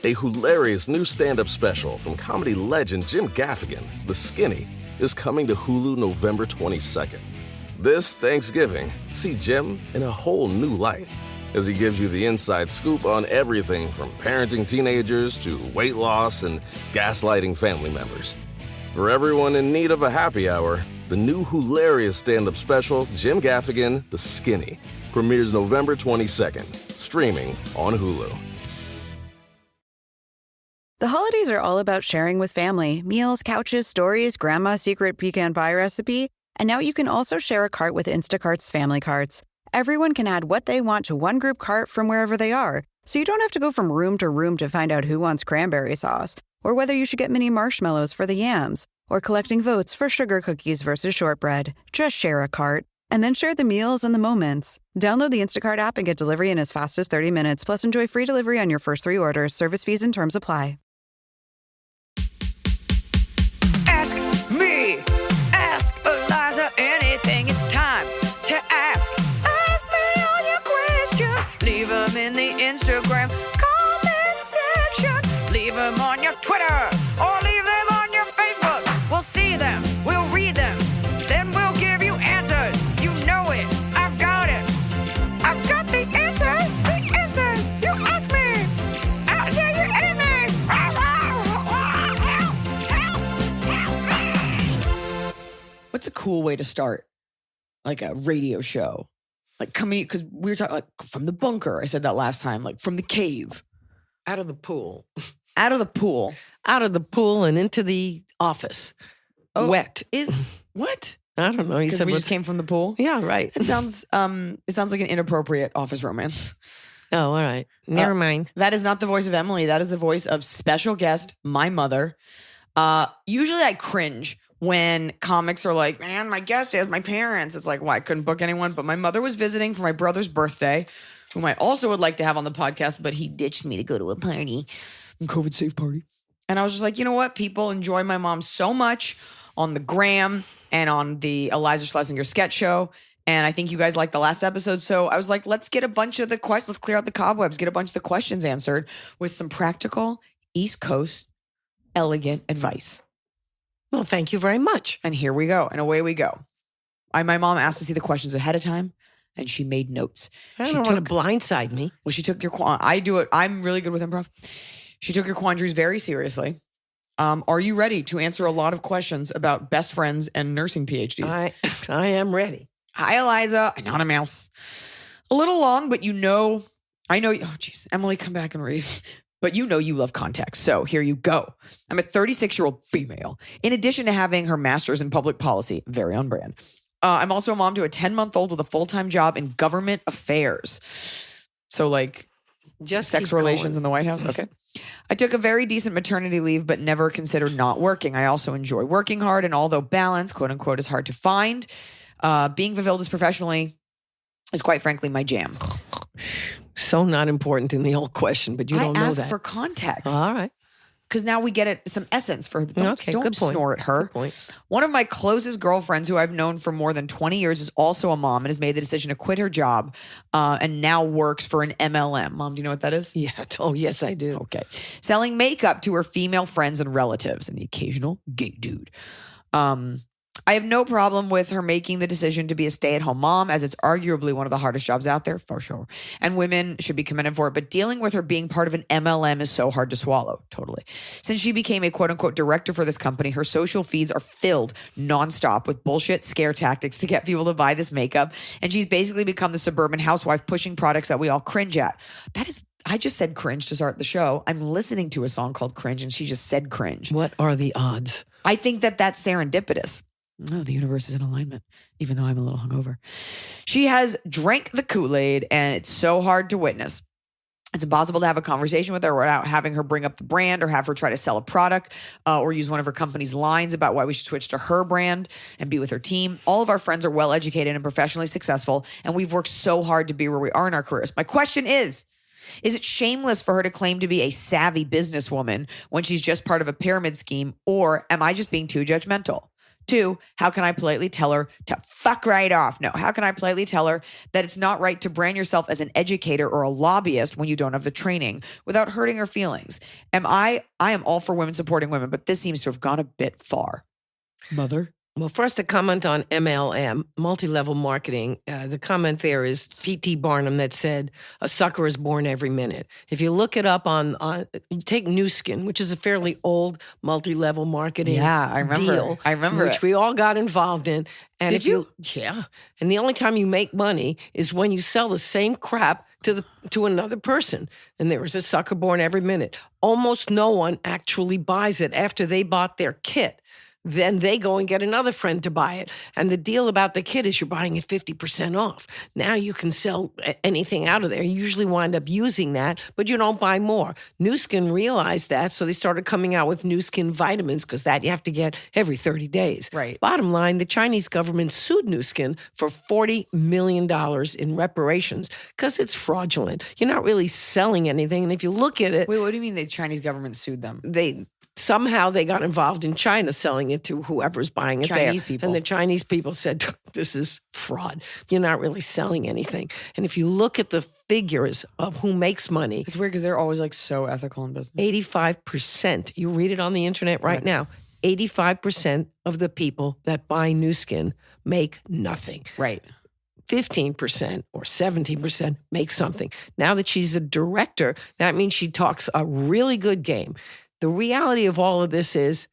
A hilarious new stand-up special from comedy legend Jim Gaffigan, The Skinny, is coming to Hulu November 22nd. This Thanksgiving, see Jim in a whole new light as he gives you the inside scoop on everything from parenting teenagers to weight loss and gaslighting family members. For everyone in need of a happy hour, the new hilarious stand-up special, Jim Gaffigan, The Skinny, premieres November 22nd, streaming on Hulu. The holidays are all about sharing with family. Meals, couches, stories, grandma's secret pecan pie recipe. And now you can also share a cart with Instacart's family carts. Everyone can add what they want to one group cart from wherever they are. So you don't have to go from room to room to find out who wants cranberry sauce, or whether you should get mini marshmallows for the yams, or collecting votes for sugar cookies versus shortbread. Just share a cart. And then share the meals and the moments. Download the Instacart app and get delivery in as fast as 30 minutes. Plus enjoy free delivery on your first 3 orders. Service fees and terms apply. Ask me, ask Iliza anything. It's time to ask. Ask me all your questions. Leave them in the Instagram comment section. Leave them on your Twitter or leave them on your Facebook. We'll see them, we'll read them, then we'll give you answers. You know it, I've got it. I've got the answer, you ask me. I'll tell you anything. What's a cool way to start? Like a radio show. Like coming, because we were talking like from the bunker. I said that last time. Like from the cave. Out of the pool. Out of the pool. Out of the pool and into the office. Oh, Wet. What? I don't know. He Because said we just came from the pool? Yeah, right. It sounds like an inappropriate office romance. Oh, all right. Never mind. That is not the voice of Emily. That is the voice of special guest, my mother. Usually I cringe when comics are like, man, my guest is my parents. It's like, well, I couldn't book anyone, but my mother was visiting for my brother's birthday, whom I also would like to have on the podcast, but he ditched me to go to a party, a COVID safe party. And I was just like, you know what? People enjoy my mom so much on the gram and on the Iliza Schlesinger sketch show. And I think you guys liked the last episode. So I was like, let's get a bunch of the questions, let's clear out the cobwebs, get a bunch of the questions answered with some practical East Coast elegant advice. Well, thank you very much. And here we go. And away we go. My mom asked to see the questions ahead of time, and she made notes. I don't want to blindside me. Well, she took your... I do it. I'm really good with improv. She took your quandaries very seriously. Are you ready to answer a lot of questions about best friends and nursing PhDs? I am ready. Hi, Iliza. Anonymous. A little long, but I know... Oh, geez. Emily, come back and read. But you know you love context. So here you go. I'm a 36-year-old female. In addition to having her master's in public policy, very on brand, I'm also a mom to a 10-month-old with a full-time job in government affairs. So like just sex relations in the White House. Okay. I took a very decent maternity leave, but never considered not working. I also enjoy working hard. And although balance, quote unquote, is hard to find, being fulfilled as professionally is quite frankly my jam. So not important in the whole question, but you don't know that. I asked for context. All right. Because now we get some essence for don't good point. Snore at her. Good point. One of my closest girlfriends who I've known for more than 20 years is also a mom and has made the decision to quit her job and now works for an MLM. Mom, do you know what that is? Yeah. Oh, yes, I do. Okay. Selling makeup to her female friends and relatives and the occasional gay dude. I have no problem with her making the decision to be a stay-at-home mom, as it's arguably one of the hardest jobs out there, for sure. And women should be commended for it. But dealing with her being part of an MLM is so hard to swallow. Totally. Since she became a quote-unquote director for this company, her social feeds are filled nonstop with bullshit scare tactics to get people to buy this makeup. And she's basically become the suburban housewife pushing products that we all cringe at. I just said cringe to start the show. I'm listening to a song called Cringe, and she just said cringe. What are the odds? I think that's serendipitous. No, the universe is in alignment, even though I'm a little hungover. She has drank the Kool-Aid, and it's so hard to witness. It's impossible to have a conversation with her without having her bring up the brand or have her try to sell a product or use one of her company's lines about why we should switch to her brand and be with her team. All of our friends are well-educated and professionally successful, and we've worked so hard to be where we are in our careers. My question is it shameless for her to claim to be a savvy businesswoman when she's just part of a pyramid scheme, or am I just being too judgmental? 2, how can I politely tell her to fuck right off? No, how can I politely tell her that it's not right to brand yourself as an educator or a lobbyist when you don't have the training without hurting her feelings? I am all for women supporting women, but this seems to have gone a bit far. Mother? Well, first, a comment on MLM, multi-level marketing. The comment there is P.T. Barnum that said, a sucker is born every minute. If you look it up on take New Skin, which is a fairly old multi-level marketing deal. I remember which it. we all got involved in. And Did you? Yeah. And the only time you make money is when you sell the same crap to another person. And there is a sucker born every minute. Almost no one actually buys it after they bought their kit. Then they go and get another friend to buy it. And the deal about the kit is you're buying it 50% off. Now you can sell anything out of there. You usually wind up using that, but you don't buy more. New Skin realized that, so they started coming out with New Skin vitamins because that you have to get every 30 days. Right. Bottom line, the Chinese government sued New Skin for $40 million in reparations because it's fraudulent. You're not really selling anything. And if you look at it, Wait, what do you mean the Chinese government sued them? Somehow they got involved in China selling it to whoever's buying it Chinese there. people. And the Chinese people said, this is fraud. You're not really selling anything. And if you look at the figures of who makes money, It's weird because they're always like so ethical in business. 85%, you read it on the internet right now, 85% of the people that buy New Skin make nothing. Right. 15% or 17% make something. Now that she's a director, that means she talks a really good game. The reality of all of this is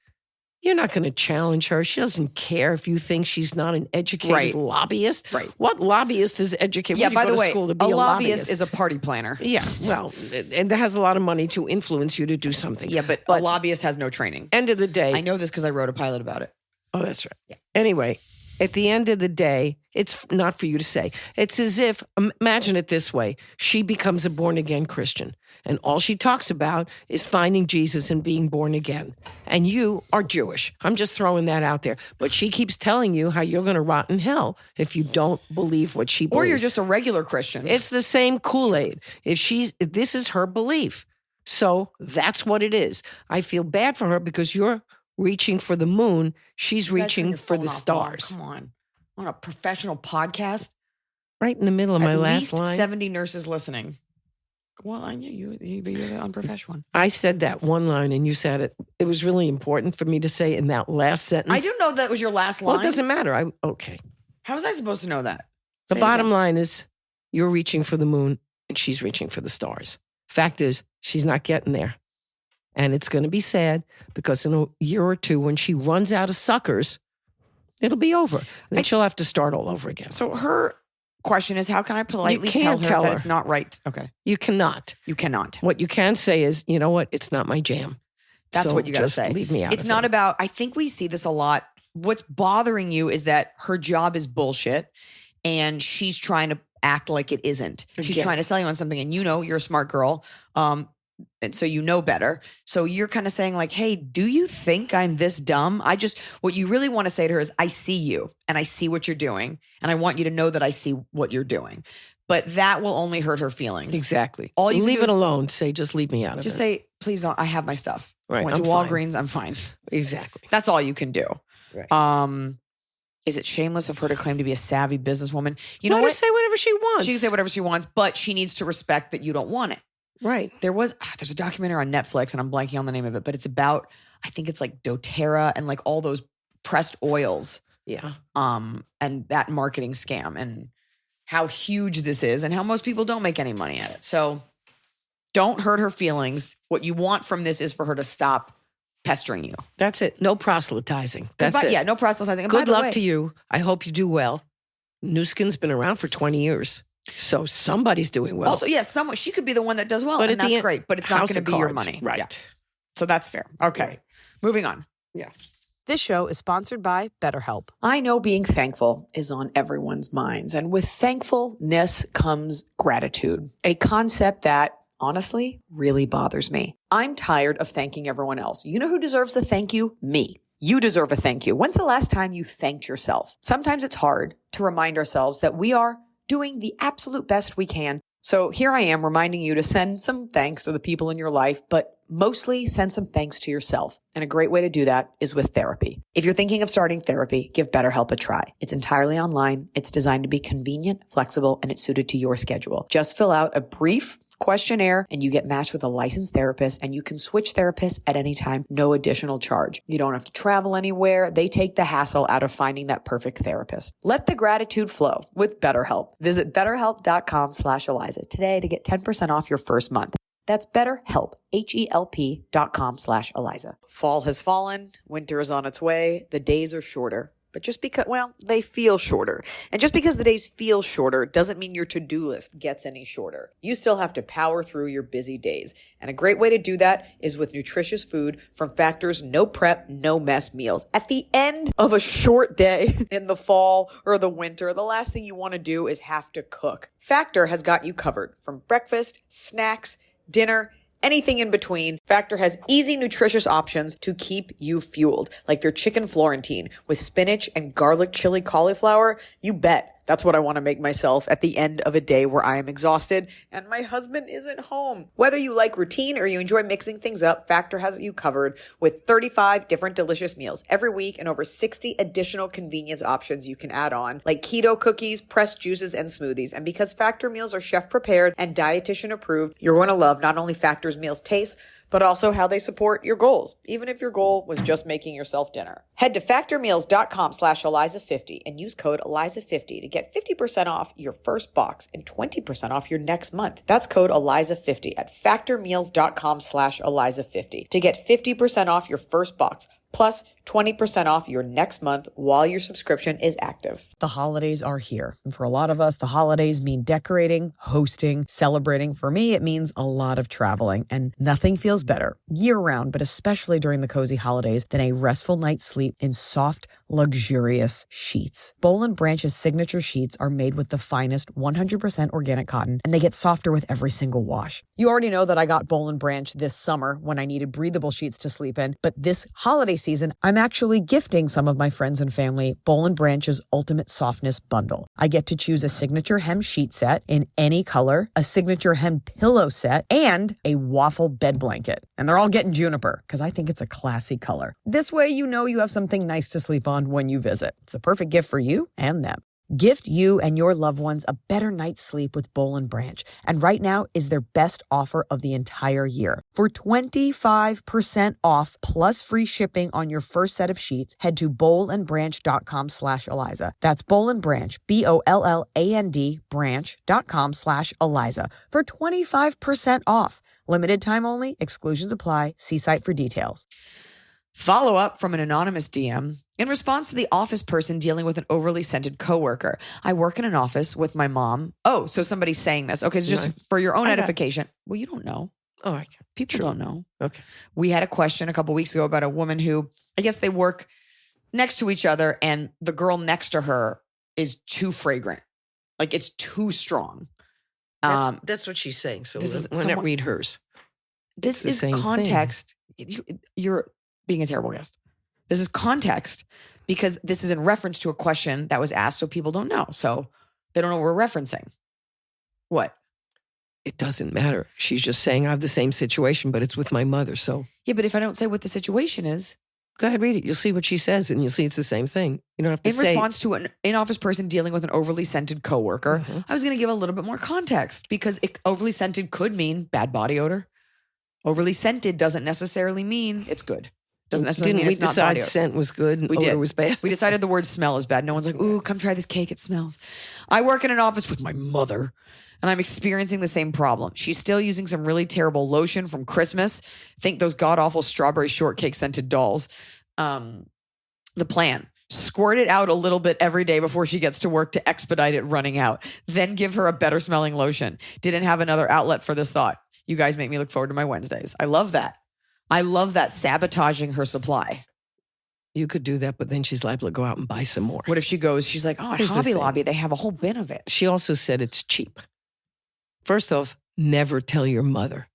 you're not going to challenge her. She doesn't care if you think she's not an educated lobbyist. Right. What lobbyist is educated? Yeah, Where do you by go the to way, school to be a a lobbyist is a party planner. Yeah, well, and that has a lot of money to influence you to do something. Yeah, but a lobbyist has no training. End of the day. I know this because I wrote a pilot about it. Oh, that's right. Yeah. Anyway, at the end of the day, it's not for you to say. It's as if, imagine it this way. She becomes a born-again Christian, and all she talks about is finding Jesus and being born again. And you are Jewish. I'm just throwing that out there. But she keeps telling you how you're going to rot in hell if you don't believe what she believes. Or you're just a regular Christian. It's the same Kool-Aid. If this is her belief. So that's what it is. I feel bad for her because you're reaching for the moon. She's You guys turn reaching your for phone the off, stars. Mom. Come on a professional podcast. Right in the middle of my At last least line. 70 nurses listening. Well, I knew you're the unprofessional one. I said that one line and you said it. It was really important for me to say in that last sentence. I do know that was your last line. Well, it doesn't matter. Okay. How was I supposed to know that? The Say it bottom again. line is you're reaching for the moon and she's reaching for the stars. Fact is, she's not getting there. And it's going to be sad because in a year or two, when she runs out of suckers, it'll be over. Then she'll have to start all over again. So her question is, how can I politely tell can't her tell that her. it's not right? Okay. You cannot. You cannot. What you can say is, you know what? It's not my jam. That's So what you got to just say. leave me out It's of not it. about, I think we see this a lot. What's bothering you is that her job is bullshit and she's trying to act like it isn't. She's Again. trying to sell you on something and you know, you're a smart girl. And so you know better. So you're kind of saying like, hey, do you think I'm this dumb? What you really want to say to her is, I see you and I see what you're doing. And I want you to know that I see what you're doing. But that will only hurt her feelings. Exactly. All you can leave do it is- alone. Say, just leave me out of Just it. say, please don't, I have my stuff. Right, Went to I'm fine. Walgreens, I'm fine. Exactly. That's all you can do. Right. Is it shameless of her to claim to be a savvy businesswoman? You know Let her what? say whatever she wants. She can say whatever she wants, but she needs to respect that you don't want it. Right. There's a documentary on Netflix, and I'm blanking on the name of it, but it's about, I think it's like doTERRA and like all those pressed oils, Yeah. and that marketing scam and how huge this is and how most people don't make any money at it. So don't hurt her feelings. What you want from this is for her to stop pestering you. That's it. No proselytizing. That's it. Yeah, no proselytizing. And by Good the luck way- to you. I hope you do well. New Skin's been around for 20 years. So somebody's doing well. Also, yes, she could be the one that does well, But and at the that's end- great. But it's not House going to of be your Cards. money, Right. Yeah. So that's fair. Okay, moving on. Yeah. This show is sponsored by BetterHelp. I know being thankful is on everyone's minds, and with thankfulness comes gratitude, a concept that honestly really bothers me. I'm tired of thanking everyone else. You know who deserves a thank you? Me. You deserve a thank you. When's the last time you thanked yourself? Sometimes it's hard to remind ourselves that we are doing the absolute best we can. So here I am reminding you to send some thanks to the people in your life, but mostly send some thanks to yourself. And a great way to do that is with therapy. If you're thinking of starting therapy, give BetterHelp a try. It's entirely online. It's designed to be convenient, flexible, and it's suited to your schedule. Just fill out a brief questionnaire and you get matched with a licensed therapist, and you can switch therapists at any time, no additional charge. You don't have to travel anywhere. They take the hassle out of finding that perfect therapist. Let the gratitude flow with BetterHelp. Visit betterhelp.com/Eliza today to get 10% off your first month. That's BetterHelp, HELP.com/Eliza. Fall has fallen. Winter is on its way. The days are shorter. But just because, well, they feel shorter. And just because the days feel shorter doesn't mean your to-do list gets any shorter. You still have to power through your busy days. And a great way to do that is with nutritious food from Factor's no prep, no mess meals. At the end of a short day in the fall or the winter, the last thing you want to do is have to cook. Factor has got you covered from breakfast, snacks, dinner, anything in between. Factor has easy, nutritious options to keep you fueled, like their chicken Florentine with spinach and garlic chili cauliflower. You bet. That's what I want to make myself at the end of a day where I am exhausted and my husband isn't home. Whether you like routine or you enjoy mixing things up, Factor has you covered with 35 different delicious meals every week and over 60 additional convenience options you can add on, like keto cookies, pressed juices, and smoothies. And because Factor meals are chef prepared and dietitian approved, you're going to love not only Factor's meals taste, but also how they support your goals, even if your goal was just making yourself dinner. Head to factormeals.com/Eliza50 and use code Eliza50 to get 50% off your first box and 20% off your next month. That's code Eliza50 at factormeals.com/Eliza50 to get 50% off your first box plus 20% off your next month while your subscription is active. The holidays are here. And for a lot of us, the holidays mean decorating, hosting, celebrating. For me, it means a lot of traveling, and nothing feels better year-round, but especially during the cozy holidays, than a restful night's sleep in soft, luxurious sheets. Boll & Branch's signature sheets are made with the finest 100% organic cotton, and they get softer with every single wash. You already know that I got Boll & Branch this summer when I needed breathable sheets to sleep in, but this holiday season, I'm actually gifting some of my friends and family Boll & Branch's Ultimate Softness Bundle. I get to choose a signature hem sheet set in any color, a signature hem pillow set, and a waffle bed blanket. And they're all getting juniper because I think it's a classy color. This way, you know you have something nice to sleep on when you visit. It's the perfect gift for you and them. Gift you and your loved ones a better night's sleep with Boll & Branch. And right now is their best offer of the entire year. For 25% off plus free shipping on your first set of sheets, head to bollandbranch.com/Eliza. That's Boll & Branch, BOLLAND branch.com/Eliza for 25% off. Limited time only. Exclusions apply. See site for details. Follow up from an anonymous DM. In response to the office person dealing with an overly scented coworker, I work in an office with my mom. Oh, so somebody's saying this. Okay, so just for your own edification. Well, you don't know. Oh, I can. People don't know. Okay. We had a question a couple weeks ago about a woman who, I guess they work next to each other and the girl next to her is too fragrant. Like it's too strong. That's what she's saying. So this is why not read hers? This It's the is same context. You're being a terrible guest. This is context because this is in reference to a question that was asked, so people don't know. So they don't know what we're referencing. What? It doesn't matter. She's just saying I have the same situation, but it's with my mother. So Yeah, but if I don't say what the situation is, go ahead, read it. You'll see what she says, and you'll see it's the same thing. You don't have to in say. response to an in-office person dealing with an overly scented coworker, Mhm. I was going to give a little bit more context because overly scented could mean bad body odor. Overly scented doesn't necessarily mean it's good. Doesn't necessarily Didn't mean we it's not decide body odor. scent was good and We odor did. was bad? We decided the word smell is bad. No one's like, ooh, come try this cake. It smells. I work in an office with my mother and I'm experiencing the same problem. She's still using some really terrible lotion from Christmas. Think those god-awful strawberry shortcake scented dolls. The plan. Squirt it out a little bit every day before she gets to work to expedite it running out. Then give her a better smelling lotion. Didn't have another outlet for this thought. You guys make me look forward to my Wednesdays. I love that. I love that sabotaging her supply. You could do that, but then she's liable to go out and buy some more. What if she goes, she's like, oh, at Here's the Hobby thing. Lobby, they have a whole bin of it. She also said it's cheap. First off, never tell your mother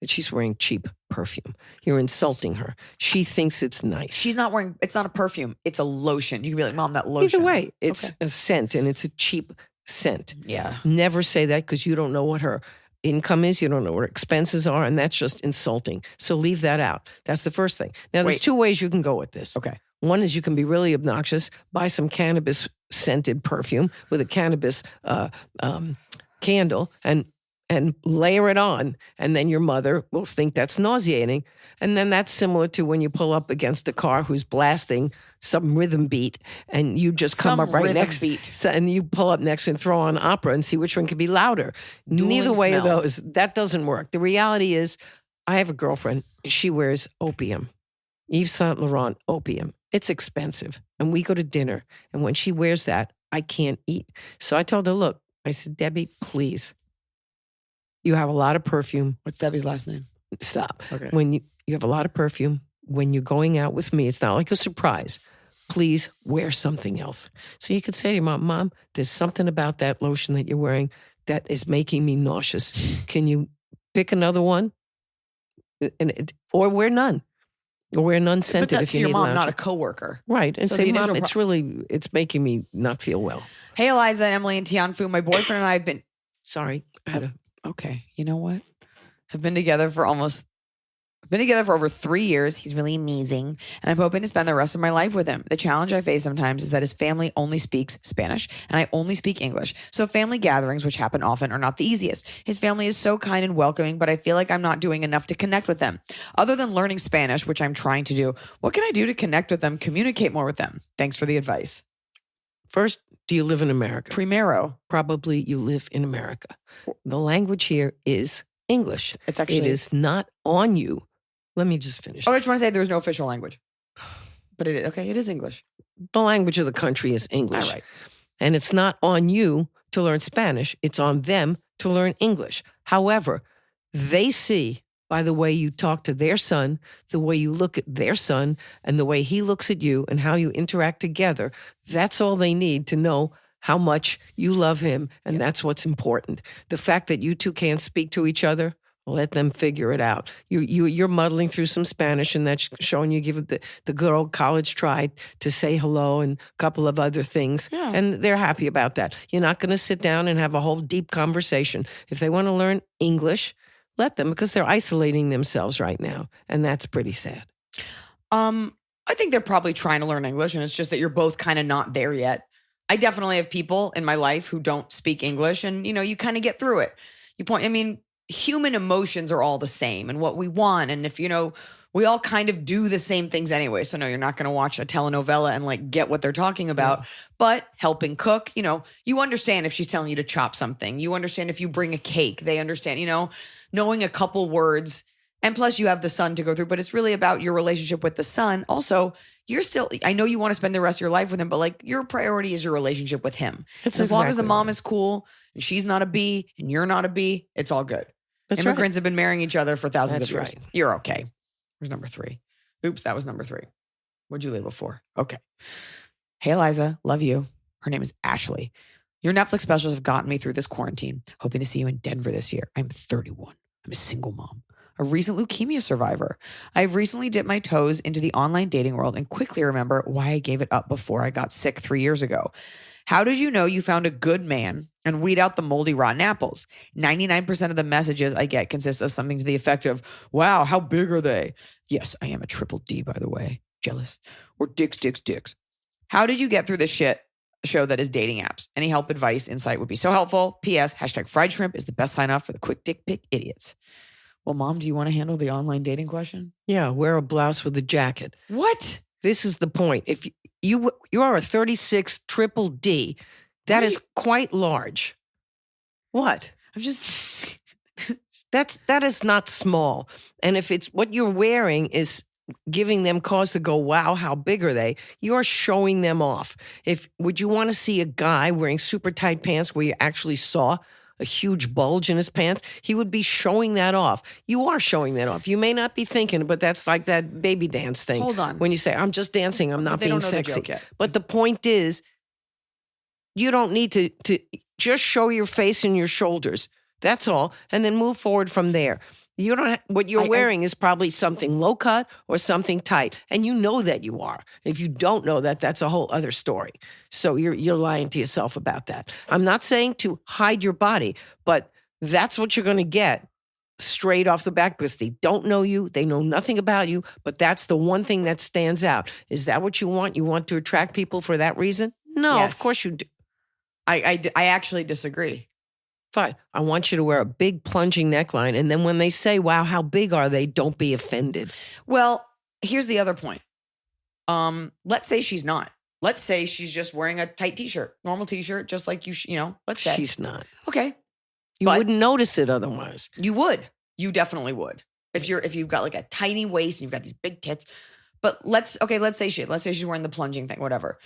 that she's wearing cheap perfume. You're insulting her. She thinks it's nice. She's not wearing, it's not a perfume. It's a lotion. You can be like, Mom, that lotion. Either way, it's Okay. a scent and it's a cheap scent. Yeah. Never say that because you don't know what her income is. You don't know what expenses are. And that's just insulting. So leave that out. That's the first thing. Now, there's Wait. 2 ways you can go with this. Okay. One is you can be really obnoxious, buy some cannabis scented perfume with a cannabis candle and layer it on. And then your mother will think that's nauseating. And then that's similar to when you pull up against a car who's blasting some rhythm beat and you just come Some up right rhythm next beat. So, and you pull up next and throw on opera and see which one can be louder. Neither Dueling way of smells. those, that doesn't work. The reality is I have a girlfriend. She wears opium. Yves Saint Laurent opium. It's expensive. And we go to dinner. And when she wears that, I can't eat. So I told her, look, I said, Debbie, please. You have a lot of perfume. What's Debbie's last name? Stop. Okay. When you have a lot of perfume, when you're going out with me, it's not like a surprise. Please wear something else. So you could say to your mom, there's something about that lotion that you're wearing that is making me nauseous. Can you pick another one? Or wear none. Or wear none But scented that's if you your need mom, lounge. not a coworker. Right. And So say, the Mom, initial it's making me not feel well. Hey, Eliza, Emily, and Tianfu, my boyfriend and I have been Sorry. I had a okay. You know what? Have been together for over 3 years. He's really amazing. And I'm hoping to spend the rest of my life with him. The challenge I face sometimes is that his family only speaks Spanish and I only speak English. So family gatherings, which happen often, are not the easiest. His family is so kind and welcoming, but I feel like I'm not doing enough to connect with them. Other than learning Spanish, which I'm trying to do, what can I do to connect with them, communicate more with them? Thanks for the advice. First, do you live in America? Primero. Probably you live in America. The language here is English. It's actually- It is not on you. Let me just finish. Oh, I just want to say there's no official language. But it is, okay, it is English. The language of the country is English. All right. And it's not on you to learn Spanish. It's on them to learn English. However, they see by the way you talk to their son, the way you look at their son, and the way he looks at you and how you interact together. That's all they need to know how much you love him. And that's what's important. The fact that you two can't speak to each other, let them figure it out. You're muddling through some Spanish, and that's showing you give it the good old college try to say hello and a couple of other things. Yeah. And they're happy about that. You're not going to sit down and have a whole deep conversation. If they want to learn English, let them, because they're isolating themselves right now. And that's pretty sad. I think they're probably trying to learn English, and it's just that you're both kind of not there yet. I definitely have people in my life who don't speak English, and you kind of get through it. Human emotions are all the same, and what we want, and if we all kind of do the same things anyway. So no, you're not going to watch a telenovela and get what they're talking about. Yeah. But helping cook, you understand if she's telling you to chop something. You understand if you bring a cake. They understand, knowing a couple words. And plus you have the son to go through, but it's really about your relationship with the son. Also, I know you want to spend the rest of your life with him, but your priority is your relationship with him. As long as the mom is cool and she's not a B and you're not a B, it's all good. That's Immigrants right. have been marrying each other for thousands of years. Right. You're okay. Where's number 3? Oops, that was number 3. What'd you label for? Okay. Hey, Eliza, love you. Her name is Ashley. Your Netflix specials have gotten me through this quarantine. Hoping to see you in Denver this year. I'm 31. I'm a single mom, a recent leukemia survivor. I've recently dipped my toes into the online dating world and quickly remember why I gave it up before I got sick 3 years ago. How did you know you found a good man and weed out the moldy, rotten apples? 99% of the messages I get consist of something to the effect of, wow, how big are they? Yes, I am a triple D, by the way. Jealous. Or dicks. How did you get through this shit show that is dating apps? Any help, advice, insight would be so helpful. P.S. #fried shrimp is the best sign off for the quick dick pic idiots. Well, Mom, do you want to handle the online dating question? Yeah, wear a blouse with a jacket. What? This is the point. If you are a 36 triple D, that is quite large. What? I'm just... that is not small. And if it's what you're wearing is giving them cause to go, wow, how big are they? You're showing them off. Would you want to see a guy wearing super tight pants where you actually saw a huge bulge in his pants? He would be showing that off. You are showing that off. You may not be thinking, but that's like that baby dance thing. Hold on. When you say, I'm just dancing, I'm not They being don't know the sexy. joke yet. But the point is, you don't need to just show your face and your shoulders. That's all. And then move forward from there. You don't. What you're wearing is probably something low cut or something tight, and you know that you are. If you don't know that, that's a whole other story. So you're lying to yourself about that. I'm not saying to hide your body, but That's what you're going to get straight off the back because they don't know you. They know nothing about you, but that's the one thing that stands out. Is that what you want? You want to attract people for that reason? No, Yes. of course you do. I actually disagree. Fine. I want you to wear a big plunging neckline. And then when they say, wow, how big are they? Don't be offended. Well, here's the other point. Let's say she's not. Let's say she's just wearing a tight t-shirt, normal t-shirt, just like let's say. She's not. Okay. You But- wouldn't notice it otherwise. You would. You definitely would. If you've got like a tiny waist and you've got these big tits. But let's say she's wearing the plunging thing, whatever.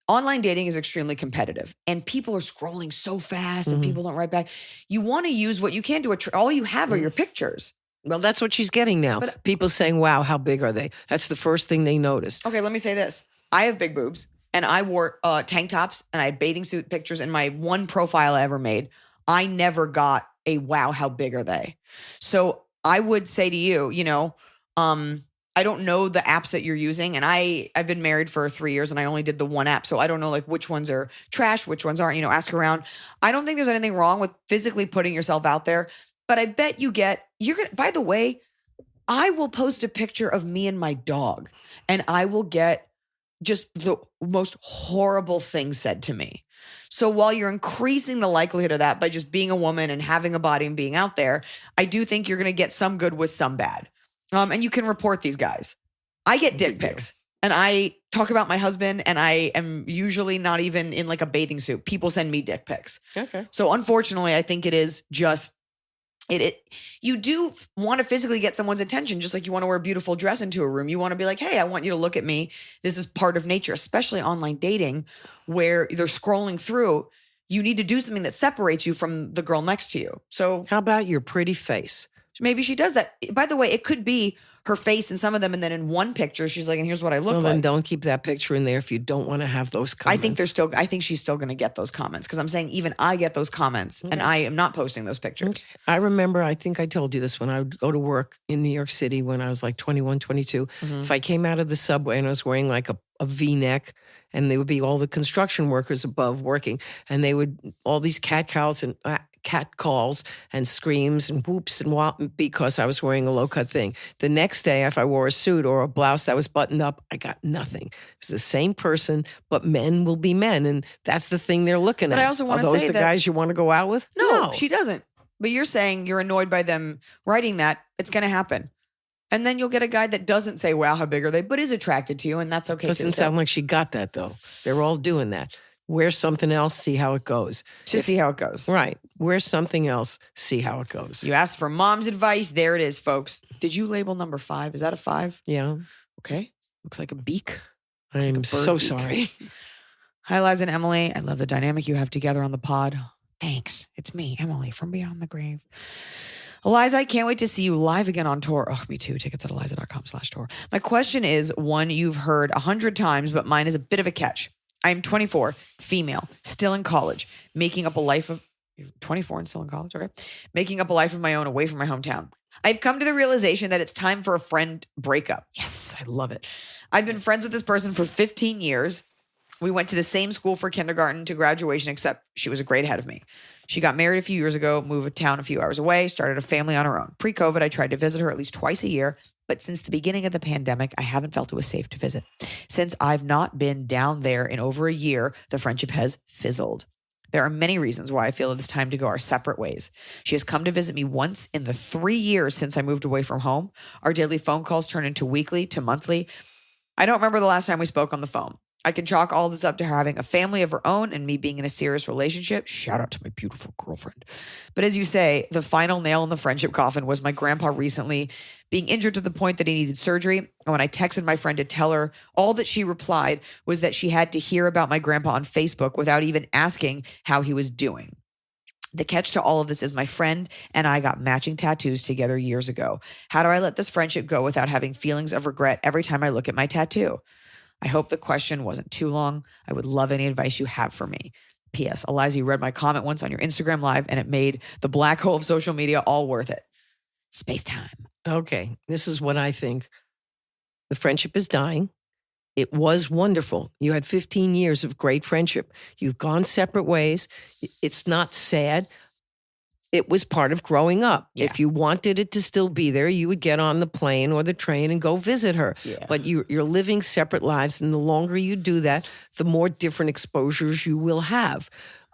Online dating is extremely competitive and people are scrolling so fast and people don't write back. You want to use what you can to all you have are your pictures. Well, that's what she's getting now. But- People saying, wow, how big are they? That's the first thing they notice. Okay, let me say this. I have big boobs and I wore tank tops and I had bathing suit pictures in my one profile I ever made. I never got a wow, how big are they? So I would say to you, I don't know the apps that you're using. And I've been married for 3 years and I only did the one app. So I don't know like which ones are trash, which ones aren't, ask around. I don't think there's anything wrong with physically putting yourself out there. But I bet by the way, I will post a picture of me and my dog and I will get just the most horrible things said to me. So while you're increasing the likelihood of that by just being a woman and having a body and being out there, I do think you're going to get some good with some bad. And you can report these guys. I get dick pics and I talk about my husband and I am usually not even in like a bathing suit. People send me dick pics. Okay. So unfortunately, I think it is just you do want to physically get someone's attention, just like you want to wear a beautiful dress into a room. You want to be like, hey, I want you to look at me. This is part of nature, especially online dating where they're scrolling through. You need to do something that separates you from the girl next to you. So How about your pretty face? maybe she does that. By the way, it could be her face in some of them. And then in one picture, she's like, and here's what I look Well, like. then don't keep that picture in there if you don't want to have those comments. I think she's still going to get those comments because I'm saying even I get those comments and I am not posting those pictures. I remember, I think I told you this when I would go to work in New York City when I was like 21, 22. If I came out of the subway and I was wearing like a V-neck and there would be all the construction workers above working and they would, all these cat calls and screams and whoops and because I was wearing a low-cut thing. The next day, if I wore a suit or a blouse that was buttoned up, I got nothing. It was the same person, but men will be men, and that's the thing they're looking at. But I also want Are to those say the that- guys you want to go out with? No, she doesn't. But you're saying you're annoyed by them writing that. It's going to happen. And then you'll get a guy that doesn't say, wow, how big are they, but is attracted to you, and that's okay. Doesn't too. sound like she got that, though. They're all doing that. Wear something else, see how it goes. To see how it goes. Right. Wear something else, see how it goes. You asked for mom's advice. There it is, folks. Did you label number 5? Is that a 5? Yeah. Okay. Looks like a beak. I'm bird so beak. sorry. Hi, Liza and Emily. I love the dynamic you have together on the pod. Thanks. It's me, Emily, from Beyond the Grave. Eliza, I can't wait to see you live again on tour. Oh, me too. Tickets at eliza.com/tour. My question is one you've heard 100 times, but mine is a bit of a catch. I'm 24, female, still in college, making up a life of 24 and still in college. Okay. Making up a life of my own away from my hometown. I've come to the realization that it's time for a friend breakup. Yes, I love it. I've been friends with this person for 15 years. We went to the same school for kindergarten to graduation, except she was a grade ahead of me. She got married a few years ago, moved to town a few hours away, started a family on her own. Pre-COVID, I tried to visit her at least twice a year, but since the beginning of the pandemic, I haven't felt it was safe to visit. Since I've not been down there in over a year, the friendship has fizzled. There are many reasons why I feel it is time to go our separate ways. She has come to visit me once in the 3 years since I moved away from home. Our daily phone calls turn into weekly to monthly. I don't remember the last time we spoke on the phone. I can chalk all this up to her having a family of her own and me being in a serious relationship. Shout out to my beautiful girlfriend. But as you say, the final nail in the friendship coffin was my grandpa recently being injured to the point that he needed surgery. And when I texted my friend to tell her, all that she replied was that she had to hear about my grandpa on Facebook without even asking how he was doing. The catch to all of this is my friend and I got matching tattoos together years ago. How do I let this friendship go without having feelings of regret every time I look at my tattoo? I hope the question wasn't too long. I would love any advice you have for me. P.S. Eliza, you read my comment once on your Instagram live and it made the black hole of social media all worth it. Space time. Okay. This is what I think. The friendship is dying. It was wonderful. You had 15 years of great friendship. You've gone separate ways. It's not sad. It was part of growing up. Yeah. If you wanted it to still be there, you would get on the plane or the train and go visit her. Yeah. But you're living separate lives, and the longer you do that, the more different exposures you will have.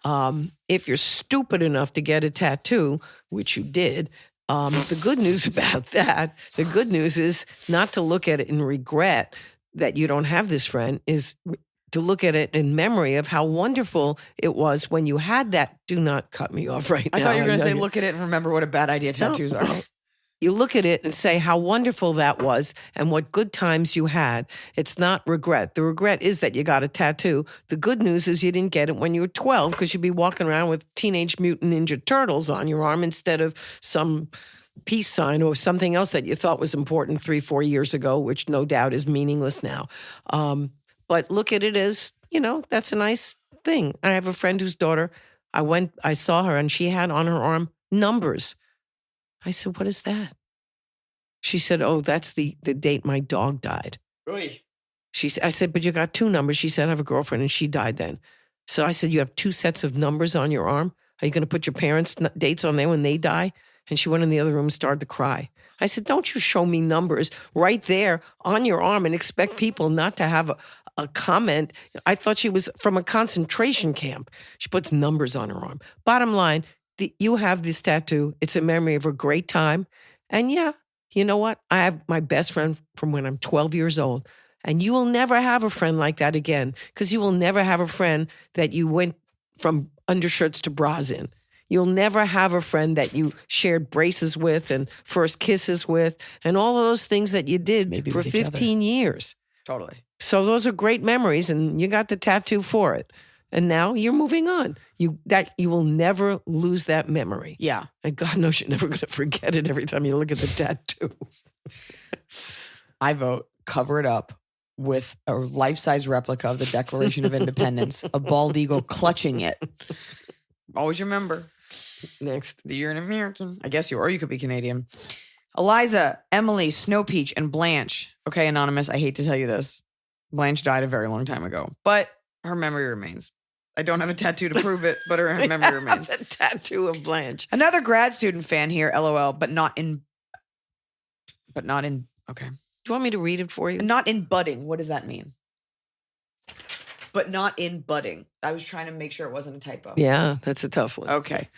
If you're stupid enough to get a tattoo, which you did, the good news about that, the good news is not to look at it and regret that you don't have this friend, is to look at it in memory of how wonderful it was when you had that. Do not cut me off right now. I thought you were going to know say, look at it and remember what a bad idea tattoos are. You look at it and say how wonderful that was and what good times you had. It's not regret. The regret is that you got a tattoo. The good news is you didn't get it when you were 12 because you'd be walking around with Teenage Mutant Ninja Turtles on your arm instead of some peace sign or something else that you thought was important 3-4 years ago, which no doubt is meaningless now. But look at it as, that's a nice thing. I have a friend whose daughter, I saw her and she had on her arm numbers. I said, what is that? She said, oh, that's the date my dog died. Really? I said, but you got 2 numbers. She said, I have a girlfriend and she died then. So I said, you have 2 sets of numbers on your arm? Are you going to put your parents' dates on there when they die? And she went in the other room and started to cry. I said, don't you show me numbers right there on your arm and expect people not to have a comment. I thought she was from a concentration camp. She puts numbers on her arm. Bottom line, you have this tattoo. It's a memory of a great time. And yeah, you know what? I have my best friend from when I'm 12 years old. And you will never have a friend like that again, because you will never have a friend that you went from undershirts to bras in. You'll never have a friend that you shared braces with and first kisses with and all of those things that you did Maybe for with each 15 years. Totally. So those are great memories, and you got the tattoo for it. And now you're moving on. You will never lose that memory. Yeah. And God knows you're never going to forget it every time you look at the tattoo. I vote cover it up with a life-size replica of the Declaration of Independence, a bald eagle clutching it. Always remember. Next. That you're an American. I guess or you could be Canadian. Eliza, Emily, Snow Peach, and Blanche. Okay, Anonymous, I hate to tell you this. Blanche died a very long time ago, but her memory remains. I don't have a tattoo to prove it, but her memory remains. A tattoo of Blanche. Another grad student fan here, LOL, but not in, okay. Do you want me to read it for you? Not in budding. What does that mean? But not in budding. I was trying to make sure it wasn't a typo. Yeah, that's a tough one. Okay.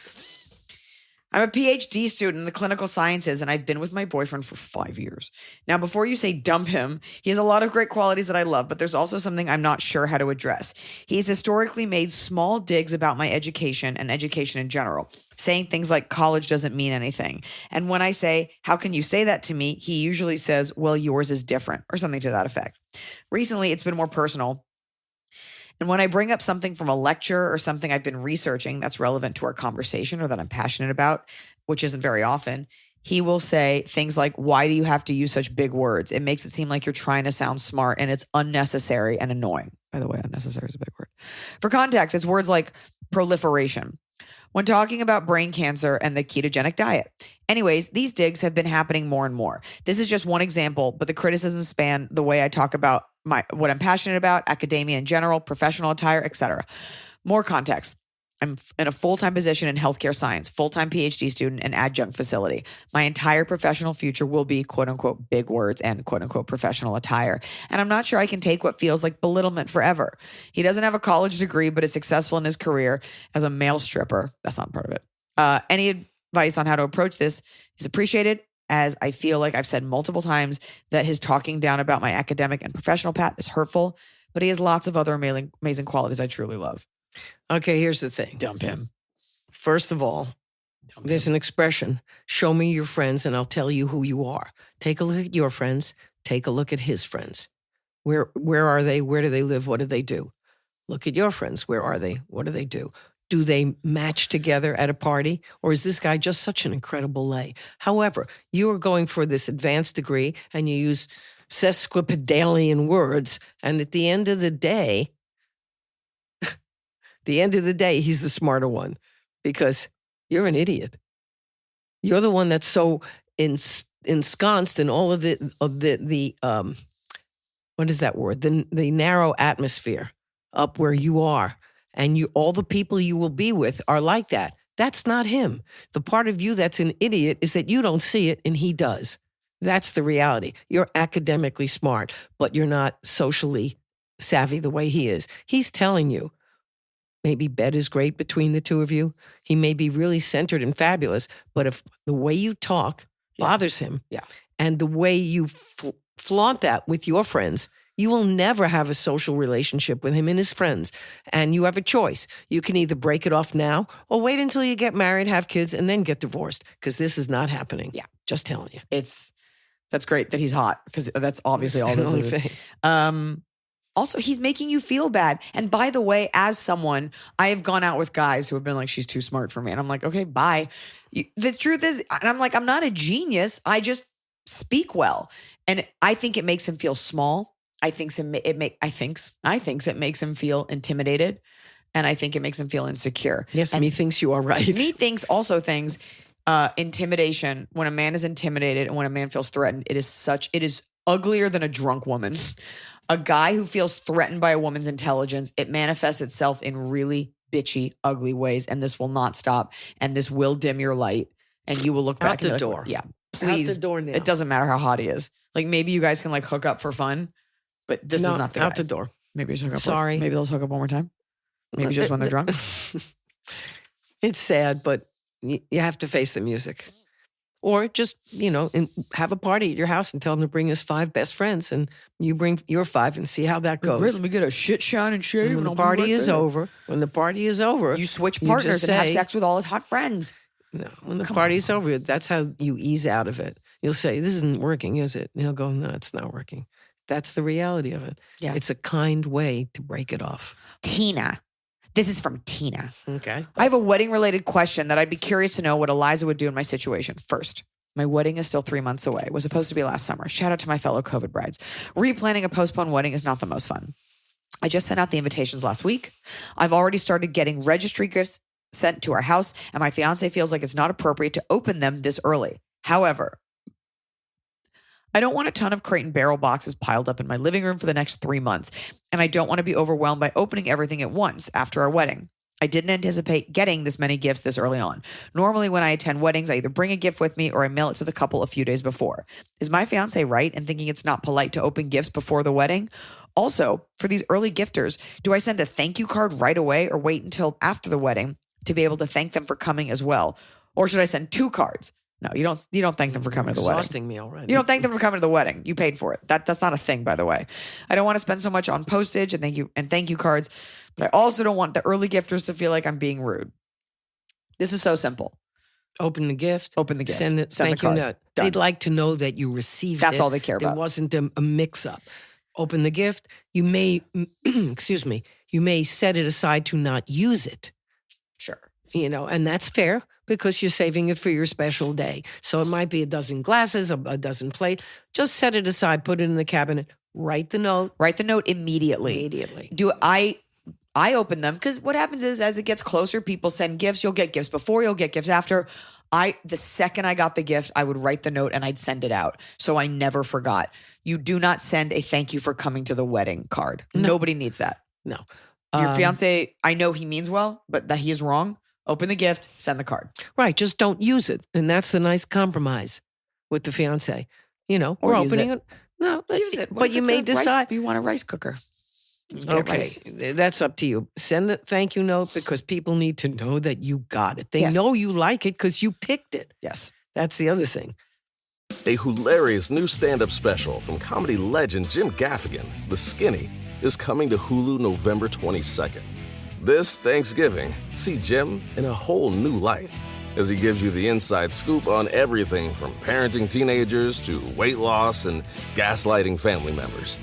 I'm a PhD student in the clinical sciences, and I've been with my boyfriend for 5 years. Now, before you say dump him, he has a lot of great qualities that I love, but there's also something I'm not sure how to address. He's historically made small digs about my education and education in general, saying things like college doesn't mean anything. And when I say, how can you say that to me? He usually says, well, yours is different, or something to that effect. Recently, it's been more personal. And when I bring up something from a lecture or something I've been researching that's relevant to our conversation or that I'm passionate about, which isn't very often, he will say things like, why do you have to use such big words? It makes it seem like you're trying to sound smart, and it's unnecessary and annoying. By the way, unnecessary is a big word. For context, it's words like proliferation when talking about brain cancer and the ketogenic diet. Anyways, these digs have been happening more and more. This is just one example, but the criticisms span the way I talk about what I'm passionate about, academia in general, professional attire, etc. More context. I'm in a full-time position in healthcare science, full-time PhD student and adjunct facility. My entire professional future will be quote unquote big words and quote unquote professional attire. And I'm not sure I can take what feels like belittlement forever. He doesn't have a college degree, but is successful in his career as a male stripper. That's not part of it. Any advice on how to approach this is appreciated, as I feel like I've said multiple times that his talking down about my academic and professional path is hurtful, but he has lots of other amazing qualities I truly love. Okay, here's the thing. Dump him. First of all, there's an expression, show me your friends and I'll tell you who you are. Take a look at your friends. Take a look at his friends. Where are they? Where do they live? What do they do? Look at your friends. Where are they? What do they do? Do they match together at a party? Or is this guy just such an incredible lay? However, you are going for this advanced degree and you use sesquipedalian words. And at the end of the day, he's the smarter one because you're an idiot. You're the one that's so ensconced in all of the what is that word? The narrow atmosphere up where you are. And all the people you will be with are like that. That's not him. The part of you that's an idiot is that you don't see it and he does. That's the reality. You're academically smart, but you're not socially savvy the way he is. He's telling you, maybe bed is great between the two of you. He may be really centered and fabulous, but if the way you talk bothers him, and the way you flaunt that with your friends, you will never have a social relationship with him and his friends. And you have a choice. You can either break it off now or wait until you get married, have kids, and then get divorced, because this is not happening. Yeah. Just telling you. That's great that he's hot, because that's obviously all this is. Thing. Also, he's making you feel bad. And by the way, as someone, I have gone out with guys who have been like, she's too smart for me. And I'm like, okay, bye. The truth is, and I'm like, I'm not a genius. I just speak well. And I think it makes him feel small. I think it makes him feel intimidated. And I think it makes him feel insecure. Yes, and methinks you are right. Methinks intimidation, when a man is intimidated and when a man feels threatened, it is uglier than a drunk woman. A guy who feels threatened by a woman's intelligence, it manifests itself in really bitchy, ugly ways. And this will not stop. And this will dim your light. And you will look back out the door. Yeah, please. Out the door now. It doesn't matter how hot he is. Like, maybe you guys can like hook up for fun, but this is not the out guy. the door. Maybe just hook up. Sorry. Maybe they'll hook up one more time. Maybe just when they're drunk. It's sad, but you have to face the music. Or just, have a party at your house and tell him to bring his 5 best friends, and you bring your 5 and see how that goes. Great, let me get a shit shine and shave. When the party is over, you switch partners and have sex with all his hot friends. No, when the party's over, that's how you ease out of it. You'll say, this isn't working, is it? And he'll go, no, it's not working. That's the reality of it. Yeah. It's a kind way to break it off. Tina. This is from Tina. Okay. I have a wedding-related question that I'd be curious to know what Iliza would do in my situation. First, my wedding is still 3 months away. It was supposed to be last summer. Shout out to my fellow COVID brides. Replanning a postponed wedding is not the most fun. I just sent out the invitations last week. I've already started getting registry gifts sent to our house, and my fiance feels like it's not appropriate to open them this early. However, I don't want a ton of crate and barrel boxes piled up in my living room for the next 3 months, and I don't want to be overwhelmed by opening everything at once after our wedding. I didn't anticipate getting this many gifts this early on. Normally, when I attend weddings, I either bring a gift with me or I mail it to the couple a few days before. Is my fiance right in thinking it's not polite to open gifts before the wedding? Also, for these early gifters, do I send a thank you card right away or wait until after the wedding to be able to thank them for coming as well? Or should I send 2 cards? No, you don't thank them for coming to the wedding. Exhausting me already. You don't thank them for coming to the wedding. You paid for it. That's not a thing, by the way. I don't want to spend so much on postage and thank you cards, but I also don't want the early gifters to feel like I'm being rude. This is so simple. Open the gift. Open the gift. Send it. Send Thank the you card. note. Done. They'd like to know that you received it. That's all they care about. There wasn't a mix-up. Open the gift. You may, excuse me, you may set it aside to not use it. Sure. And that's fair because you're saving it for your special day. So it might be a dozen glasses, a dozen plates. Just set it aside, put it in the cabinet, write the note. Write the note immediately. I open them because what happens is as it gets closer, people send gifts. You'll get gifts before, you'll get gifts after. The second I got the gift, I would write the note and I'd send it out. So I never forgot. You do not send a thank you for coming to the wedding card. No. Nobody needs that. No. Your fiance, I know he means well, but that he is wrong. Open the gift, send the card. Right. Just don't use it. And that's the nice compromise with the fiance. We're opening it. No, Use it. But you may decide. You want a rice cooker. Okay, that's up to you. Send the thank you note because people need to know that you got it. They Yes. know you like it because you picked it. Yes. That's the other thing. A hilarious new stand-up special from comedy legend Jim Gaffigan, The Skinny, is coming to Hulu November 22nd. This Thanksgiving, see Jim in a whole new light as he gives you the inside scoop on everything from parenting teenagers to weight loss and gaslighting family members.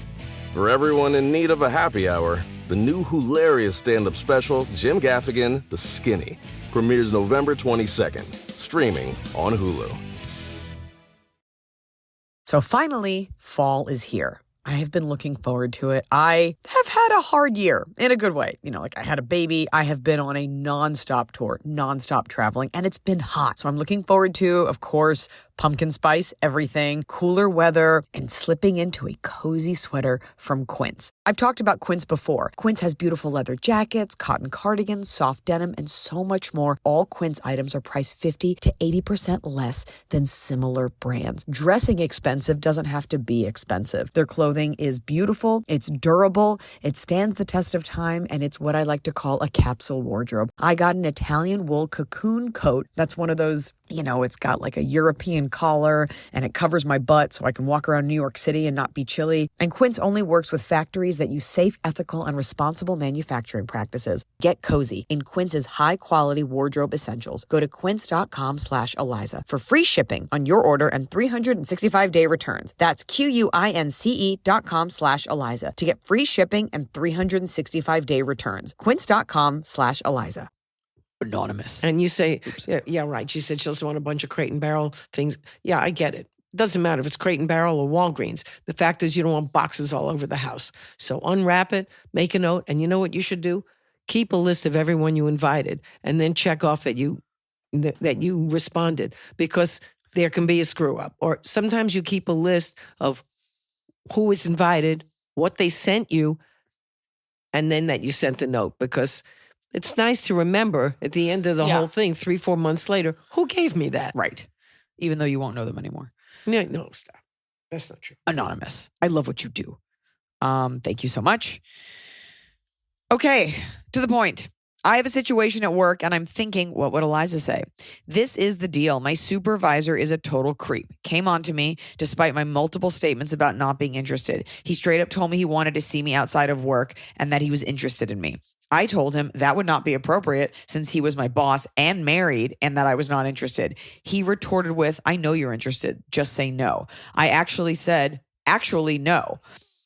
For everyone in need of a happy hour, the new hilarious stand-up special, Jim Gaffigan, The Skinny, premieres November 22nd, streaming on Hulu. So finally, fall is here. I have been looking forward to it. I have had a hard year in a good way. I had a baby. I have been on a nonstop tour, nonstop traveling, and it's been hot. So I'm looking forward to, of course, pumpkin spice, everything, cooler weather, and slipping into a cozy sweater from Quince. I've talked about Quince before. Quince has beautiful leather jackets, cotton cardigans, soft denim, and so much more. All Quince items are priced 50 to 80% less than similar brands. Dressing expensive doesn't have to be expensive. Their clothing is beautiful, it's durable, it stands the test of time, and it's what I like to call a capsule wardrobe. I got an Italian wool cocoon coat. That's one of those, it's got like a European collar and it covers my butt so I can walk around New York City and not be chilly. And Quince only works with factories that use safe, ethical, and responsible manufacturing practices. Get cozy in Quince's high-quality wardrobe essentials. Go to quince.com/Iliza for free shipping on your order and 365-day returns. That's QUINCE.com/Iliza to get free shipping and 365-day returns. Quince.com/Iliza. Anonymous. And you say, yeah, right. She said she doesn't want a bunch of Crate and Barrel things. Yeah, I get it. Doesn't matter if it's Crate and Barrel or Walgreens. The fact is you don't want boxes all over the house. So unwrap it, make a note, and you know what you should do? Keep a list of everyone you invited and then check off that you responded, because there can be a screw up. Or sometimes you keep a list of who was invited, what they sent you, and then that you sent a note, because it's nice to remember at the end of the whole thing, 3-4 months later, who gave me that? Right. Even though you won't know them anymore. No, stop. That's not true. Anonymous. I love what you do. Thank you so much. Okay, to the point. I have a situation at work and I'm thinking, what would Iliza say? This is the deal. My supervisor is a total creep. Came on to me despite my multiple statements about not being interested. He straight up told me he wanted to see me outside of work and that he was interested in me. I told him that would not be appropriate since he was my boss and married and that I was not interested. He retorted with, I know you're interested. Just say no. I actually said, no.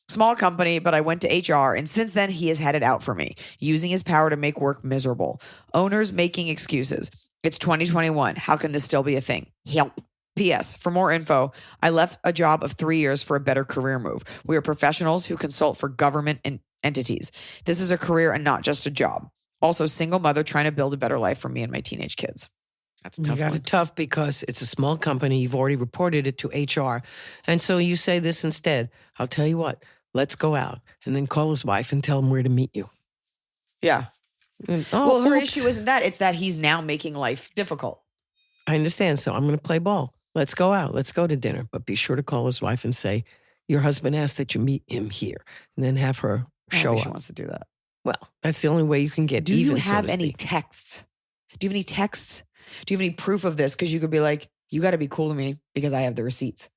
Small company, but I went to HR, and since then he has had it out for me, using his power to make work miserable. Owners making excuses. It's 2021. How can this still be a thing? Help. P.S. For more info, I left a job of 3 years for a better career move. We are professionals who consult for government and entities. This is a career and not just a job. Also, single mother trying to build a better life for me and my teenage kids. That's a tough. You got it tough because it's a small company. You've already reported it to HR. And so you say this instead. I'll tell you what, let's go out. And then call his wife and tell him where to meet you. Yeah. And, well, her oops. issue isn't that. It's that he's now making life difficult. I understand. So I'm going to play ball. Let's go out. Let's go to dinner. But be sure to call his wife and say, your husband asked that you meet him here. And then have her I don't show think up. she wants to do that. Well, that's the only way you can get Do even, you have so to any speak. texts? Do you have any texts? Do you have any proof of this? Because you could be like, you got to be cool to me because I have the receipts.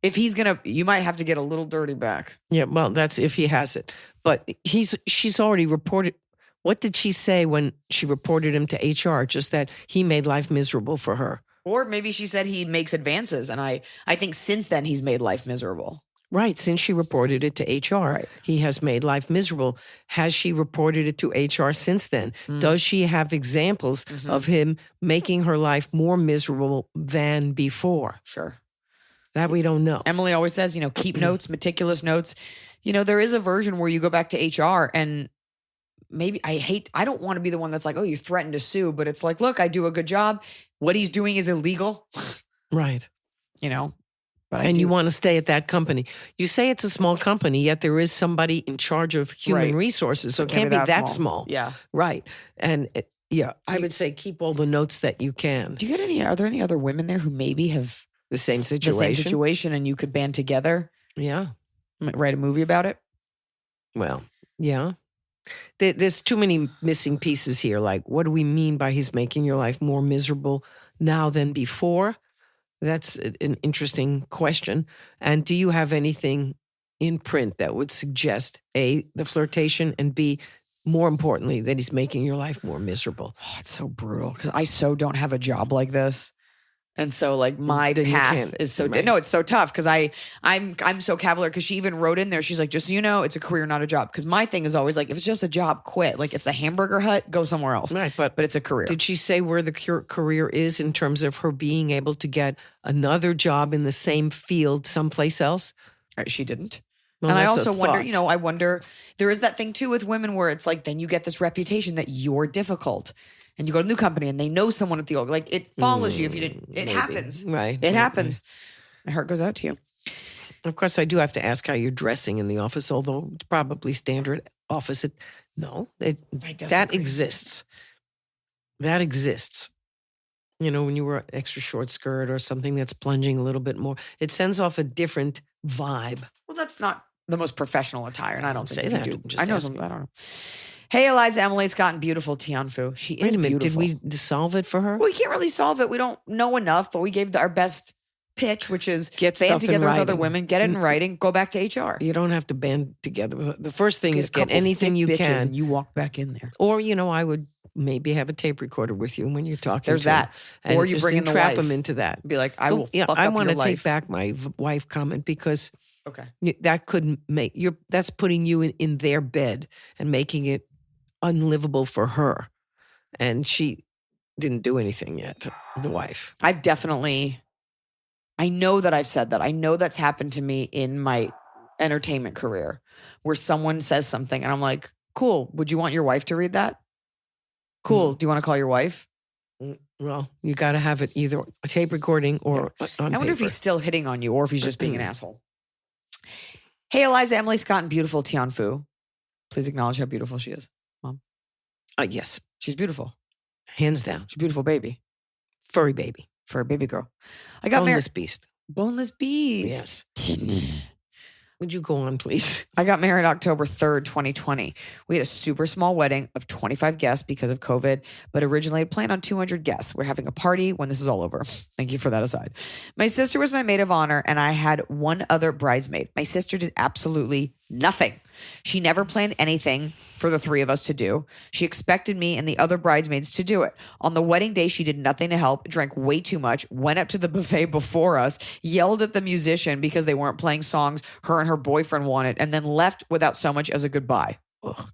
If he's going to, you might have to get a little dirty back. Yeah, well, that's if he has it. But she's already reported. What did she say when she reported him to HR? Just that he made life miserable for her. Or maybe she said he makes advances. And I think since then he's made life miserable. Right. Since she reported it to HR, Right. He has made life miserable. Has she reported it to HR since then? Does she have examples of him making her life more miserable than before? Sure. That we don't know. Emily always says, keep notes, meticulous notes. There is a version where you go back to HR and maybe I don't want to be the one that's like, oh, you threatened to sue, but it's like, look, I do a good job. What he's doing is illegal. Right. But And you want to stay at that company. You say it's a small company, yet there is somebody in charge of human Right. resources. So it can't be that small. Yeah. Right. And I would say keep all the notes that you can. Are there any other women there who maybe have The same the situation. same situation and you could band together, Yeah. write a movie about it? Well, yeah. There's too many missing pieces here. Like, what do we mean by he's making your life more miserable now than before? That's an interesting question. And do you have anything in print that would suggest A, the flirtation, and B, more importantly, that he's making your life more miserable? Oh, it's so brutal because I so don't have a job like this. And so like my Then you path can't, is so, right. no, it's so tough because I'm so cavalier because she even wrote in there. She's like, just so you know, it's a career, not a job. Because my thing is always like, if it's just a job, quit. Like it's a hamburger hut, go somewhere else. Right, But it's a career. Did she say where the career is in terms of her being able to get another job in the same field someplace else? She didn't. Well, and I that's a also wonder, thought. I wonder, there is that thing too with women where it's like, then you get this reputation that you're difficult. and you go to a new company and they know someone at the old, like it follows you if you didn't, it maybe. happens. Right. It happens. My heart goes out to you. Of course, I do have to ask how you're dressing in the office, although it's probably standard office. That exists. That exists. You know, when you wear an extra short skirt or something that's plunging a little bit more, it sends off a different vibe. Well, that's not the most professional attire, and I don't Say think that. you do. Just I know asking. some. I don't know. Hey, Eliza, Emily Scott, and beautiful Tianfu. She is Wait a minute. beautiful. Did we solve it for her? Well, we can't really solve it. We don't know enough, but we gave our best pitch, which is Get band stuff in together with other writing. women, get it in writing, go back to HR. You don't have to band together. The first thing is a get couple anything thick you bitches can. and you walk back in there. Or, I would maybe have a tape recorder with you when you're talking. There's to him. that. Or you just bring in the entrap wife. him into that. Be like, I will fuck I up want your to life. take back my wife comment because Okay. that could make that's putting you in their bed and making it unlivable for her. And she didn't do anything yet, the wife. I know that I've said that. I know that's happened to me in my entertainment career where someone says something and I'm like, cool. Would you want your wife to read that? Cool. Do you want to call your wife? Well, you got to have it either a tape recording or on I wonder if paper. he's still hitting on you or if he's just being an asshole. Hey, Eliza, Emily Scott, and beautiful Tianfu. Please acknowledge how beautiful she is, Mom. Yes, She's beautiful. hands down. She's a beautiful baby Furry baby. for a baby girl. I got Boneless married. beast. Boneless beast. Yes. Would you go on, please? I got married October 3rd, 2020. We had a super small wedding of 25 guests because of COVID, but originally had planned on 200 guests. We're having a party when this is all over. Thank you for that aside. My sister was my maid of honor, and I had one other bridesmaid. My sister did absolutely nothing. She never planned anything for the three of us to do. She expected me and the other bridesmaids to do it. On the wedding day, she did nothing to help, drank way too much, went up to the buffet before us, yelled at the musician because they weren't playing songs her and her boyfriend wanted, and then left without so much as a goodbye. Ugh.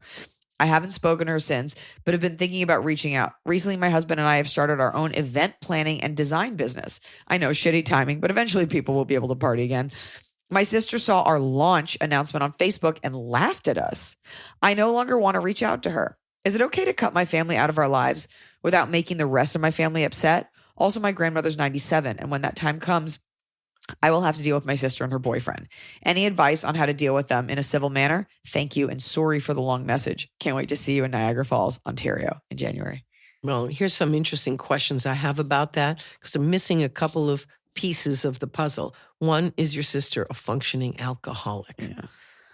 I haven't spoken to her since, but have been thinking about reaching out. Recently, my husband and I have started our own event planning and design business. I know, shitty timing, but eventually people will be able to party again. My sister saw our launch announcement on Facebook and laughed at us. I no longer want to reach out to her. Is it okay to cut my family out of our lives without making the rest of my family upset? Also, my grandmother's 97, and when that time comes, I will have to deal with my sister and her boyfriend. Any advice on how to deal with them in a civil manner? Thank you, and sorry for the long message. Can't wait to see you in Niagara Falls, Ontario in January. Well, here's some interesting questions I have about that because I'm missing a couple of pieces of the puzzle. One, is your sister a functioning alcoholic? Yeah.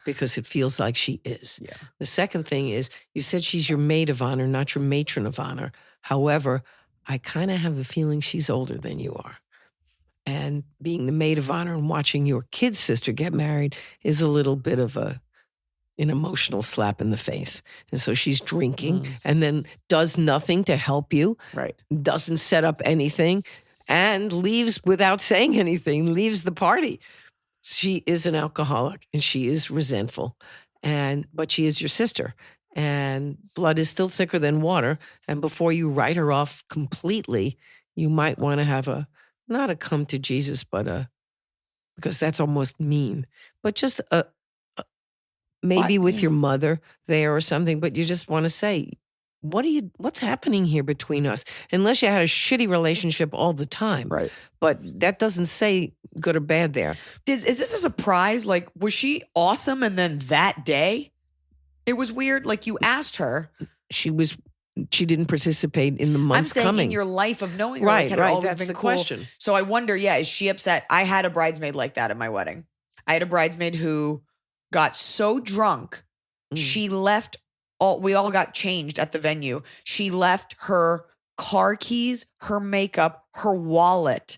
Because it feels like she is. Yeah. The second thing is you said she's your maid of honor, not your matron of honor. However, I kind of have a feeling she's older than you are. And being the maid of honor and watching your kid's sister get married is a little bit of an emotional slap in the face. And so she's drinking and then does nothing to help you, Right. doesn't set up anything, and leaves without saying anything, leaves the party. She is an alcoholic and she is resentful, but she is your sister. And blood is still thicker than water. And before you write her off completely, you might want to have not a come to Jesus, but because that's almost mean, but just maybe with your mother there or something. But you just want to say, what's happening here between us? Unless you had a shitty relationship all the time. Right. But that doesn't say good or bad there. Is this a surprise? Like, was she awesome and then that day? It was weird. Like, you asked her. She didn't participate in the months I'm saying coming. in your life of knowing her. Right, like, had it right. always That's been the cool? question. So I wonder, is she upset? I had a bridesmaid like that at my wedding. I had a bridesmaid who got so drunk, she left we all got changed at the venue. She left her car keys, her makeup, her wallet,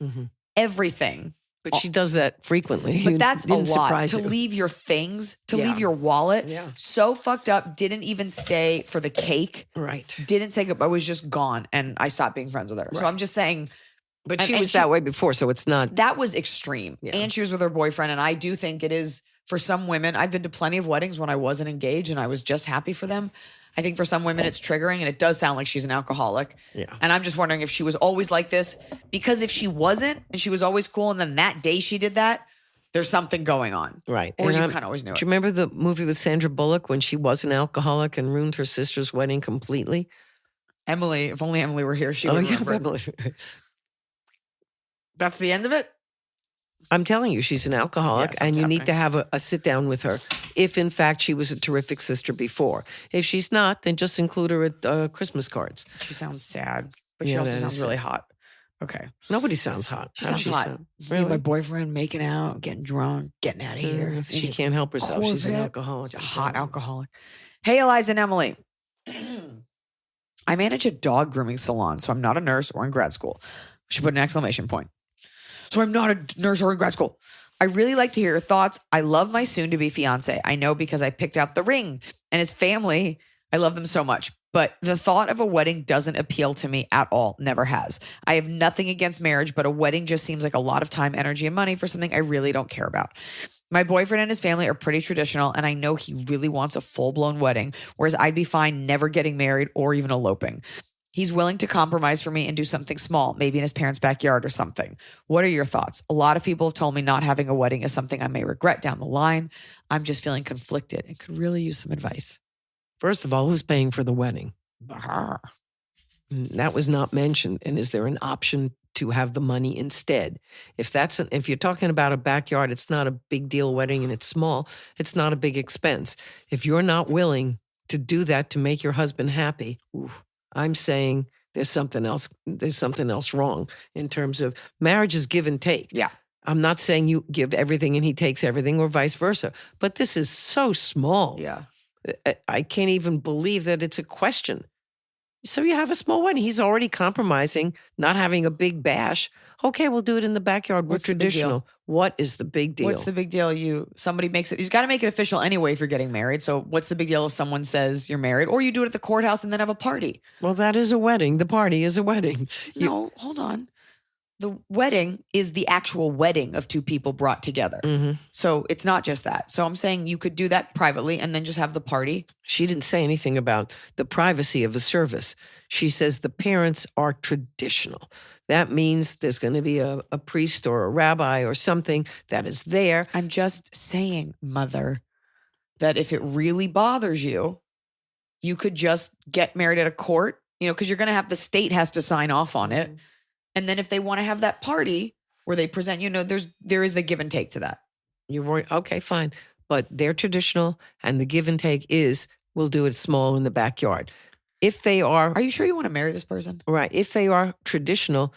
everything. But she does that frequently. But that's a Didn't lot surprise to you. leave your things, to Yeah. leave your wallet. Yeah. So fucked up. Didn't even stay for the cake. Right. Didn't say goodbye. Was just gone, and I stopped being friends with her. So Right. I'm just saying But And- she and was she- that way before, so it's not. that was extreme. Yeah. And she was with her boyfriend, and I do think it is for some women. I've been to plenty of weddings when I wasn't engaged, and I was just happy for them. I think for some women it's triggering, and it does sound like she's an alcoholic. Yeah. And I'm just wondering if she was always like this, because if she wasn't and she was always cool, and then that day she did that, there's something going on. Right. Or And you I'm- kind of always knew it. Do you remember the movie with Sandra Bullock when she was an alcoholic and ruined her sister's wedding completely? Emily, if only Emily were here, she Oh, would yeah, remember. Emily. That's the end of it? I'm telling you, she's an alcoholic, Yeah, and you something's need to have a sit down with her. If, in fact, she was a terrific sister before. If she's not, then just include her at Christmas cards. She sounds sad, but she Yeah, also that sounds is really sad. hot. Okay. Nobody sounds hot. She How does sounds hot. sound? Me and Really? my boyfriend making out, getting drunk, getting out of here. She can't help herself. She's an Corvette. alcoholic. A hot alcoholic. Hey, Eliza and Emily. I manage a dog grooming salon, so I'm not a nurse or in grad school. She put an exclamation point. So I'm not a nurse or in grad school. I really like to hear your thoughts. I love my soon-to-be fiance. I know because I picked out the ring and his family. I love them so much. But the thought of a wedding doesn't appeal to me at all. Never has. I have nothing against marriage, but a wedding just seems like a lot of time, energy, and money for something I really don't care about. My boyfriend and his family are pretty traditional, and I know he really wants a full-blown wedding, whereas I'd be fine never getting married or even eloping. He's willing to compromise for me and do something small, maybe in his parents' backyard or something. What are your thoughts? A lot of people have told me not having a wedding is something I may regret down the line. I'm just feeling conflicted and could really use some advice. First of all, who's paying for the wedding? Brr. That was not mentioned. And is there an option to have the money instead? If you're talking about a backyard, it's not a big deal wedding and it's small. It's not a big expense. If you're not willing to do that to make your husband happy, I'm saying there's something else. There's something else wrong in terms of marriage is give and take. Yeah. I'm not saying you give everything and he takes everything or vice versa, but this is so small. Yeah. I can't even believe that it's a question. So you have a small wedding. He's already compromising, not having a big bash. Okay, we'll do it in the backyard. We're What's the big deal? traditional. What is the big deal? What's the big deal? Somebody makes it. You've got to make it official anyway if you're getting married. So what's the big deal if someone says you're married, or you do it at the courthouse and then have a party? Well, that is a wedding. The party is a wedding. No, hold on. The wedding is the actual wedding of two people brought together. Mhm. So it's not just that. So I'm saying you could do that privately and then just have the party. She didn't say anything about the privacy of a service. She says the parents are traditional. That means there's going to be a priest or a rabbi or something that is there. I'm just saying, mother, that if it really bothers you, you could just get married at a court, because you're going to have the state has to sign off on it. And then if they want to have that party where they present, there is the give and take to that. Okay, fine. But they're traditional and the give and take is we'll do it small in the backyard. If they are you sure you want to marry this person? Right. If they are traditional,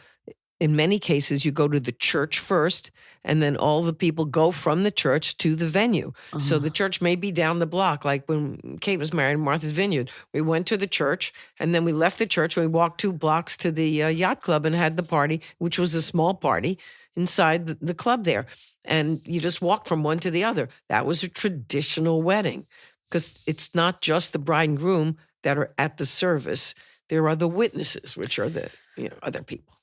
in many cases, you go to the church first, and then all the people go from the church to the venue. So the church may be down the block, like when Kate was married in Martha's Vineyard. We went to the church, and then we left the church, and we walked 2 blocks to the yacht club and had the party, which was a small party inside the club there. And you just walk from one to the other. That was a traditional wedding because it's not just the bride and groom that are at the service. There are the witnesses, which are the other people.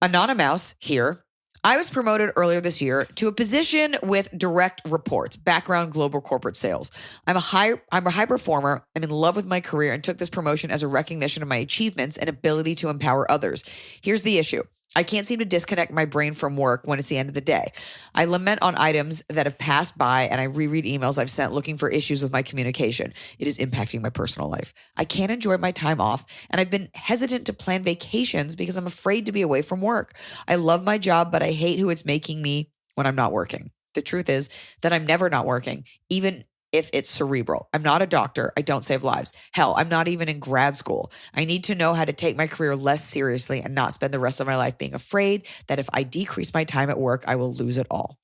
Anonymous here. I was promoted earlier this year to a position with direct reports, background global corporate sales. I'm a high performer. I'm in love with my career and took this promotion as a recognition of my achievements and ability to empower others. Here's the issue. I can't seem to disconnect my brain from work when it's the end of the day. I lament on items that have passed by and I reread emails I've sent looking for issues with my communication. It is impacting my personal life. I can't enjoy my time off and I've been hesitant to plan vacations because I'm afraid to be away from work. I love my job, but I hate who it's making me when I'm not working. The truth is that I'm never not working, even if it's cerebral. I'm not a doctor. I don't save lives. Hell, I'm not even in grad school. I need to know how to take my career less seriously and not spend the rest of my life being afraid that if I decrease my time at work, I will lose it all.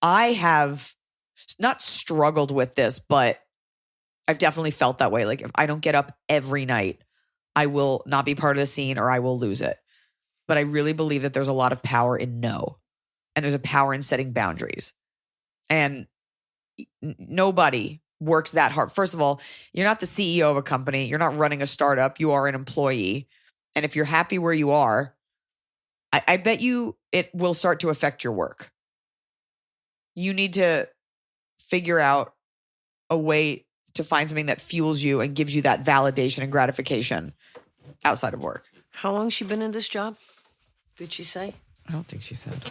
I have not struggled with this, but I've definitely felt that way. Like if I don't get up every night, I will not be part of the scene or I will lose it. But I really believe that there's a lot of power in no. And there's a power in setting boundaries. And nobody works that hard. First of all, you're not the CEO of a company. You're not running a startup. You are an employee. And if you're happy where you are, I bet you it will start to affect your work. You need to figure out a way to find something that fuels you and gives you that validation and gratification outside of work. How long has she been in this job? Did she say? I don't think she said.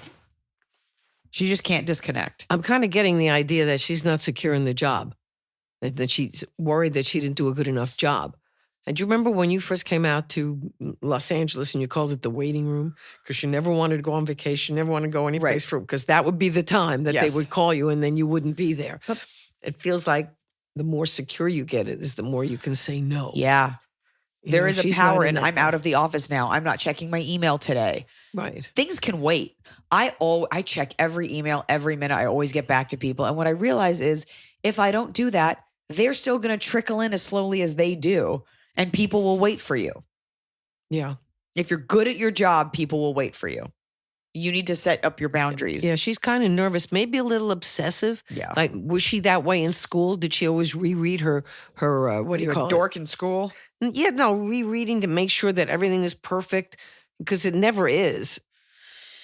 She just can't disconnect. I'm kind of getting the idea that she's not secure in the job, that she's worried that she didn't do a good enough job. And do you remember when you first came out to Los Angeles and you called it the waiting room? Because you never wanted to go on vacation, never wanted to go any place because that would be the time that they would call you and then you wouldn't be there. It feels like the more secure you get it is the more you can say no. Yeah. There is a she's power not in in I'm that out of the office now. I'm not checking my email today. Right. Things can wait. I check every email every minute. I always get back to people. And what I realize is if I don't do that, they're still going to trickle in as slowly as they do. And people will wait for you. Yeah. If you're good at your job, people will wait for you. You need to set up your boundaries. Yeah, she's kind of nervous, maybe a little obsessive. Yeah. Like, was she that way in school? Did she always reread her what do you call a dork in school? Yeah, no, rereading to make sure that everything is perfect because it never is.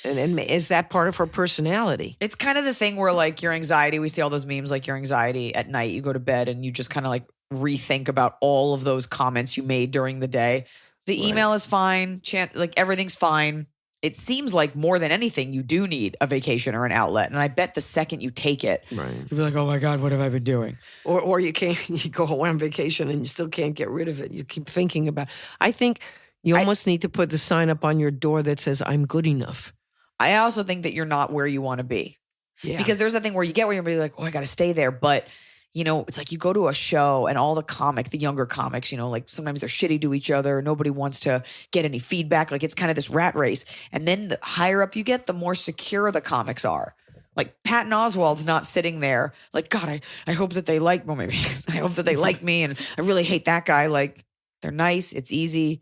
And is that part of her personality? It's kind of the thing where like your anxiety, we see all those memes like your anxiety at night, you go to bed and you just kind of like rethink about all of those comments you made during the day. The email is fine. Like everything's fine. It seems like more than anything, you do need a vacation or an outlet. And I bet the second you take it, right, you'll be like, oh my God, what have I been doing? Or you go away on vacation and you still can't get rid of it. You keep thinking about it. I think you almost need to put the sign up on your door that says, I'm good enough. I also think that you're not where you want to be. Yeah. Because there's that thing where you get where you're like, oh, I got to stay there. But you know, it's like you go to a show and all the younger comics, you know, like sometimes they're shitty to each other. Nobody wants to get any feedback. Like it's kind of this rat race. And then the higher up you get, the more secure the comics are. Like Patton Oswalt's not sitting there like, God, I hope that they like me. Well, maybe I hope that they like me. And I really hate that guy. Like they're nice. It's easy.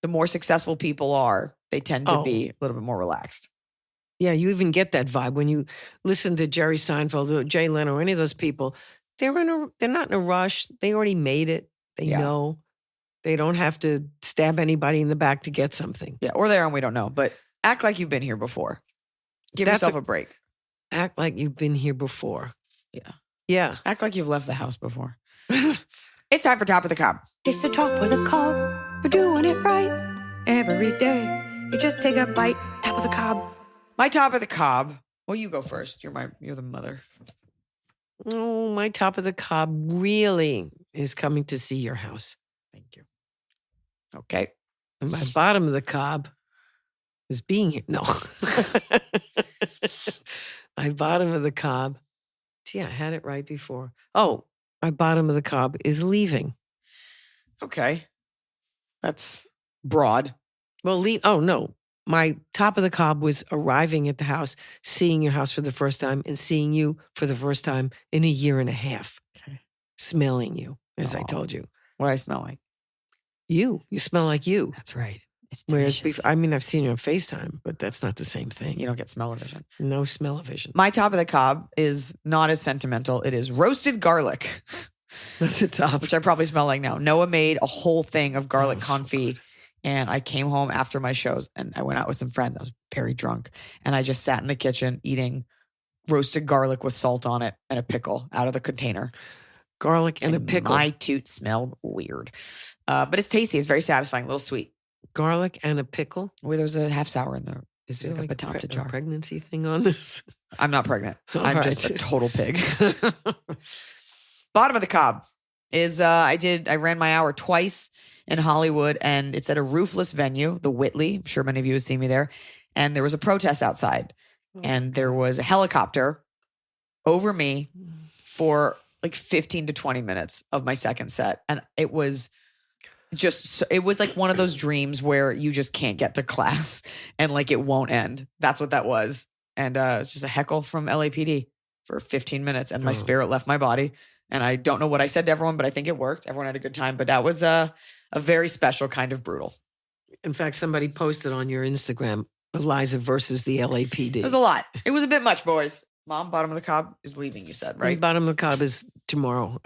The more successful people are, they tend to be a little bit more relaxed. Yeah, you even get that vibe when you listen to Jerry Seinfeld or Jay Leno or any of those people. They're not in a rush. They already made it. They know. They don't have to stab anybody in the back to get something. Yeah, or they're on, we don't know. But act like you've been here before. Give yourself a break. Act like you've been here before. Yeah. Yeah. Act like you've left the house before. It's time for Top of the Cob. It's the top of the cob. We're doing it right every day. You just take a bite. Top of the cob. My top of the cob. Well, you go first. You're the mother. Oh, my top of the cob really is coming to see your house. Thank you. Okay. And my bottom of the cob is being here. No. My bottom of the cob. Gee, I had it right before. Oh, my bottom of the cob is leaving. Okay. That's broad. Well, oh, no. My top of the cob was arriving at the house, seeing your house for the first time, and seeing you for the first time in 1.5 years. Okay. Smelling you, as I told you. What do I smell like? You smell like you. That's right. It's Whereas delicious. I've seen you on FaceTime, but that's not the same thing. You don't get smell-o-vision. No smell-o-vision. My top of the cob is not as sentimental. It is roasted garlic. That's a top. Which I probably smell like now. Noah made a whole thing of garlic confit. And I came home after my shows and I went out with some friends. I was very drunk. And I just sat in the kitchen eating roasted garlic with salt on it and a pickle out of the container. Garlic and a pickle. My toot smelled weird. But it's tasty. It's very satisfying. A little sweet. Garlic and a pickle? Well, there's a half sour in there. Is like there a baton to jar. a pregnancy thing on this? I'm not pregnant. All I'm right. just a total pig. Bottom of the cob is I ran my hour twice in Hollywood, and it's at a roofless venue, the Whitley. I'm sure many of you have seen me there. And there was a protest outside, and there was a helicopter over me for like 15 to 20 minutes of my second set. And it was like one of those dreams where you just can't get to class and like it won't end. That's what that was. And it's just a heckle from LAPD for 15 minutes, and my spirit left my body. And I don't know what I said to everyone, but I think it worked. Everyone had a good time. But that was a very special kind of brutal. In fact, somebody posted on your Instagram, Iliza versus the LAPD. It was a lot. It was a bit much, boys. Mom, bottom of the cob is leaving, you said, right? Bottom of the cob is tomorrow.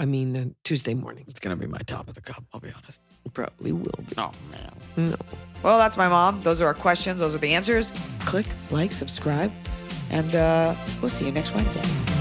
Tuesday morning. It's going to be my top of the cob, I'll be honest. It probably will be. Oh, man. No. Well, that's my mom. Those are our questions. Those are the answers. Click, like, subscribe, and we'll see you next Wednesday.